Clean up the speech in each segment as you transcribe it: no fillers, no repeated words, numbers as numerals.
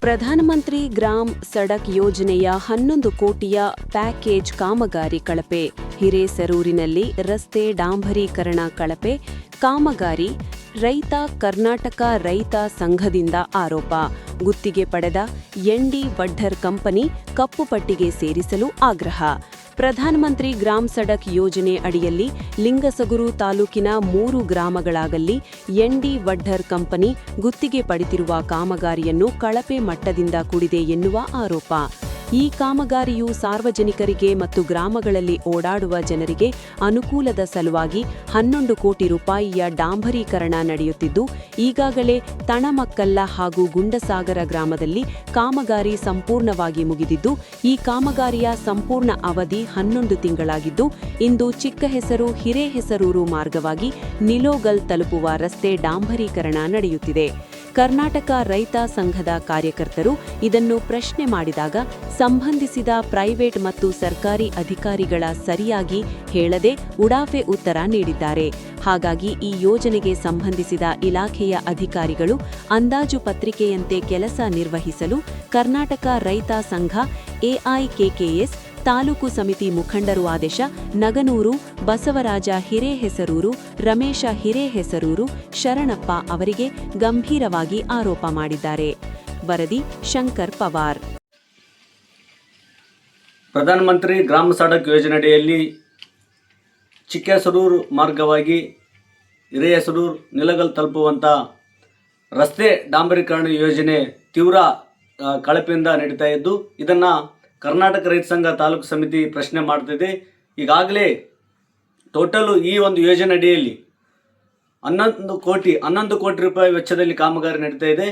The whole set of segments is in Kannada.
ಪ್ರಧಾನಮಂತ್ರಿ ಗ್ರಾಮ್ ಸಡಕ್ ಯೋಜನೆಯ 11 ಕೋಟಿಯ ಪ್ಯಾಕೇಜ್ ಕಾಮಗಾರಿ ಕಳಪೆ. ಹಿರೇಸರೂರಿನಲ್ಲಿ ರಸ್ತೆ ಡಾಂಬರೀಕರಣ ಕಳಪೆ ಕಾಮಗಾರಿ ರೈತ ಕರ್ನಾಟಕ ರೈತ ಸಂಘದಿಂದ ಆರೋಪ. ಗುತ್ತಿಗೆ ಪಡೆದ ಎನ್ಡಿ ವಡ್ಡರ್ ಕಂಪನಿ ಕಪ್ಪುಪಟ್ಟಿಗೆ ಸೇರಿಸಲು ಆಗ್ರಹ. ಪ್ರಧಾನಮಂತ್ರಿ ಗ್ರಾಮ್ ಸಡಕ್ ಯೋಜನೆ ಅಡಿಯಲ್ಲಿ ಲಿಂಗಸಗೂರು ತಾಲೂಕಿನ 3 ಗ್ರಾಮಗಳಾಗಲ್ಲಿ ಎನ್ಡಿ ವಡ್ಡರ್ ಕಂಪನಿ ಗುತ್ತಿಗೆ ಪಡೆದಿರುವ ಕಾಮಗಾರಿಯನ್ನು ಕಳಪೆ ಮಟ್ಟದಿಂದ ಕೂಡಿದೆ ಎನ್ನುವ ಆರೋಪ. ಈ ಕಾಮಗಾರಿಯು ಸಾರ್ವಜನಿಕರಿಗೆ ಮತ್ತು ಗ್ರಾಮಗಳಲ್ಲಿ ಓಡಾಡುವ ಜನರಿಗೆ ಅನುಕೂಲದ ಸಲುವಾಗಿ 11 ಕೋಟಿ ರೂಪಾಯಿಯ ಡಾಂಬರೀಕರಣ ನಡೆಯುತ್ತಿದ್ದು, ಈಗಾಗಲೇ ತಣಮಕ್ಕಲ್ಲ ಹಾಗೂ ಗುಂಡಸಾಗರ ಗ್ರಾಮದಲ್ಲಿ ಕಾಮಗಾರಿ ಸಂಪೂರ್ಣವಾಗಿ ಮುಗಿದಿದ್ದು, ಈ ಕಾಮಗಾರಿಯ ಸಂಪೂರ್ಣ ಅವಧಿ 11 ತಿಂಗಳಾಗಿದ್ದು, ಇಂದು ಚಿಕ್ಕಹೆಸರು ಹಿರೇಹೆಸರೂರು ಮಾರ್ಗವಾಗಿ ನಿಲೋಗಲ್ ತಲುಪುವ ರಸ್ತೆ ಡಾಂಬರೀಕರಣ ನಡೆಯುತ್ತಿದೆ. ಕರ್ನಾಟಕ ರೈತ ಸಂಘದ ಕಾರ್ಯಕರ್ತರು ಇದನ್ನು ಪ್ರಶ್ನೆ ಮಾಡಿದಾಗ ಸಂಬಂಧಿಸಿದ ಪ್ರೈವೇಟ್ ಮತ್ತು ಸರ್ಕಾರಿ ಅಧಿಕಾರಿಗಳ ಸರಿಯಾಗಿ ಹೇಳದೆ ಉಡಾಫೆ ಉತ್ತರ ನೀಡಿದ್ದಾರೆ. ಹಾಗಾಗಿ ಈ ಯೋಜನೆಗೆ ಸಂಬಂಧಿಸಿದ ಇಲಾಖೆಯ ಅಧಿಕಾರಿಗಳು ಅಂದಾಜು ಪತ್ರಿಕೆಯಂತೆ ಕೆಲಸ ನಿರ್ವಹಿಸಲು ಕರ್ನಾಟಕ ರೈತ ಸಂಘ ಎಐಕೆಕೆಎಸ್ ತಾಲೂಕು ಸಮಿತಿ ಮುಖಂಡರು ಆದೇಶ ನಗನೂರು, ಬಸವರಾಜ ಹಿರೇಹೆಸರೂರು, ರಮೇಶ ಹಿರೇಹೆಸರೂರು, ಶರಣಪ್ಪ ಅವರಿಗೆ ಗಂಭೀರವಾಗಿ ಆರೋಪ ಮಾಡಿದ್ದಾರೆ. ವರದಿ ಶಂಕರ್ ಪವಾರ್. ಪ್ರಧಾನಮಂತ್ರಿ ಗ್ರಾಮ ಸಡಕ್ ಯೋಜನೆಯಡಿಯಲ್ಲಿ ಚಿಕ್ಕಹೆಸರೂರು ಮಾರ್ಗವಾಗಿ ಹಿರೇಹೆಸರೂರು ನಿಲಗಲ್ ತಲುಪುವಂಥ ರಸ್ತೆ ಡಾಂಬರೀಕರಣ ಯೋಜನೆ ತೀವ್ರ ಕಳಪೆಯಿಂದ ನಡೀತಾ ಇದ್ದು, ಇದನ್ನು ಕರ್ನಾಟಕ ರೈತ ಸಂಘ ತಾಲೂಕು ಸಮಿತಿ ಪ್ರಶ್ನೆ ಮಾಡ್ತಿದೆ. ಈಗಾಗಲೇ ಟೋಟಲು ಈ ಒಂದು ಯೋಜನೆ ಅಡಿಯಲ್ಲಿ 11 ಕೋಟಿ ರೂಪಾಯಿ ವೆಚ್ಚದಲ್ಲಿ ಕಾಮಗಾರಿ ನಡೀತಾ ಇದೆ.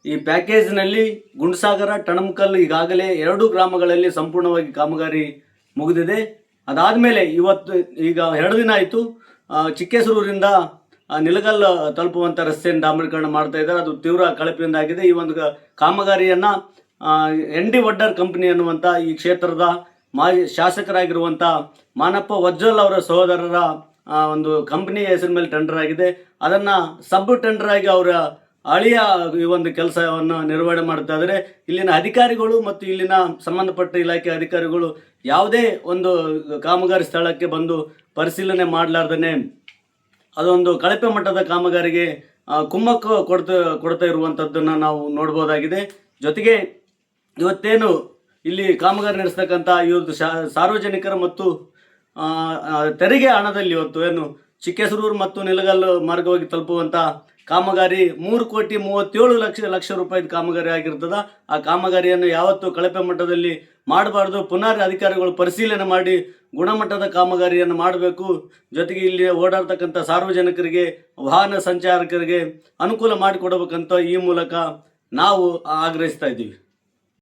ಈ ಪ್ಯಾಕೇಜ್ನಲ್ಲಿ ಗುಂಡಸಾಗರ ಟಣಮಕಲ್ ಈಗಾಗಲೇ 2 ಗ್ರಾಮಗಳಲ್ಲಿ ಸಂಪೂರ್ಣವಾಗಿ ಕಾಮಗಾರಿ ಮುಗಿದಿದೆ. ಅದಾದಮೇಲೆ ಈಗ 2 ದಿನ ಆಯಿತು ಚಿಕ್ಕಹೆಸರೂರಿಂದ ನಿಲಗಲ್ ತಲುಪುವಂಥ ರಸ್ತೆಯನ್ನು ಡಾಂಬರೀಕರಣ ಮಾಡ್ತಾ ಇದ್ದಾರೆ. ಅದು ತೀವ್ರ ಕಳಪೆಯಿಂದಾಗಿದೆ. ಈ ಒಂದು ಕಾಮಗಾರಿಯನ್ನು ಎನ್ಡಿ ವಡ್ಡರ್ ಕಂಪನಿ ಅನ್ನುವಂಥ ಈ ಕ್ಷೇತ್ರದ ಮಾಜಿ ಶಾಸಕರಾಗಿರುವಂಥ ಮಾನಪ್ಪ ವಜ್ಜಲ್ ಅವರ ಸಹೋದರರ ಒಂದು ಕಂಪನಿ ಹೆಸರಿನ ಮೇಲೆ ಟೆಂಡರ್ ಆಗಿದೆ. ಅದನ್ನು ಸಬ್ ಟೆಂಡರ್ ಆಗಿ ಅವರ ಅಳಿಯ ಈ ಒಂದು ಕೆಲಸವನ್ನು ನಿರ್ವಹಣೆ ಮಾಡ್ತಾ ಇದ್ದಾರೆ. ಇಲ್ಲಿನ ಅಧಿಕಾರಿಗಳು ಮತ್ತು ಇಲ್ಲಿನ ಸಂಬಂಧಪಟ್ಟ ಇಲಾಖೆ ಅಧಿಕಾರಿಗಳು ಯಾವುದೇ ಒಂದು ಕಾಮಗಾರಿ ಸ್ಥಳಕ್ಕೆ ಬಂದು ಪರಿಶೀಲನೆ ಮಾಡಲಾರ್ದೇ ಅದೊಂದು ಕಳಪೆ ಮಟ್ಟದ ಕಾಮಗಾರಿಗೆ ಕುಮ್ಮಕ್ಕು ಕೊಡ್ತಾ ಇರುವಂಥದ್ದನ್ನು ನಾವು ನೋಡ್ಬೋದಾಗಿದೆ. ಜೊತೆಗೆ ಇವತ್ತೇನು ಇಲ್ಲಿ ಕಾಮಗಾರಿ ನಡೆಸ್ತಕ್ಕಂಥ ಇವತ್ತು ಸಾರ್ವಜನಿಕರ ಮತ್ತು ತೆರಿಗೆ ಹಣದಲ್ಲಿ ಇವತ್ತು ಏನು ಚಿಕ್ಕಹೆಸರೂರು ಮತ್ತು ನಿಲಗಲ್ ಮಾರ್ಗವಾಗಿ ತಲುಪುವಂಥ ಕಾಮಗಾರಿ 3,37 ಲಕ್ಷ ರೂಪಾಯಿದ ಕಾಮಗಾರಿ ಆಗಿರ್ತದ. ಆ ಕಾಮಗಾರಿಯನ್ನು ಯಾವತ್ತೂ ಕಳಪೆ ಮಟ್ಟದಲ್ಲಿ ಮಾಡಬಾರ್ದು. ಪುನರ್ ಅಧಿಕಾರಿಗಳು ಪರಿಶೀಲನೆ ಮಾಡಿ ಗುಣಮಟ್ಟದ ಕಾಮಗಾರಿಯನ್ನು ಮಾಡಬೇಕು. ಜೊತೆಗೆ ಇಲ್ಲಿ ಓಡಾಡ್ತಕ್ಕಂಥ ಸಾರ್ವಜನಿಕರಿಗೆ, ವಾಹನ ಸಂಚಾರಕರಿಗೆ ಅನುಕೂಲ ಮಾಡಿಕೊಡಬೇಕಂತ ಈ ಮೂಲಕ ನಾವು ಆಗ್ರಹಿಸ್ತಾ ಇದ್ದೀವಿ.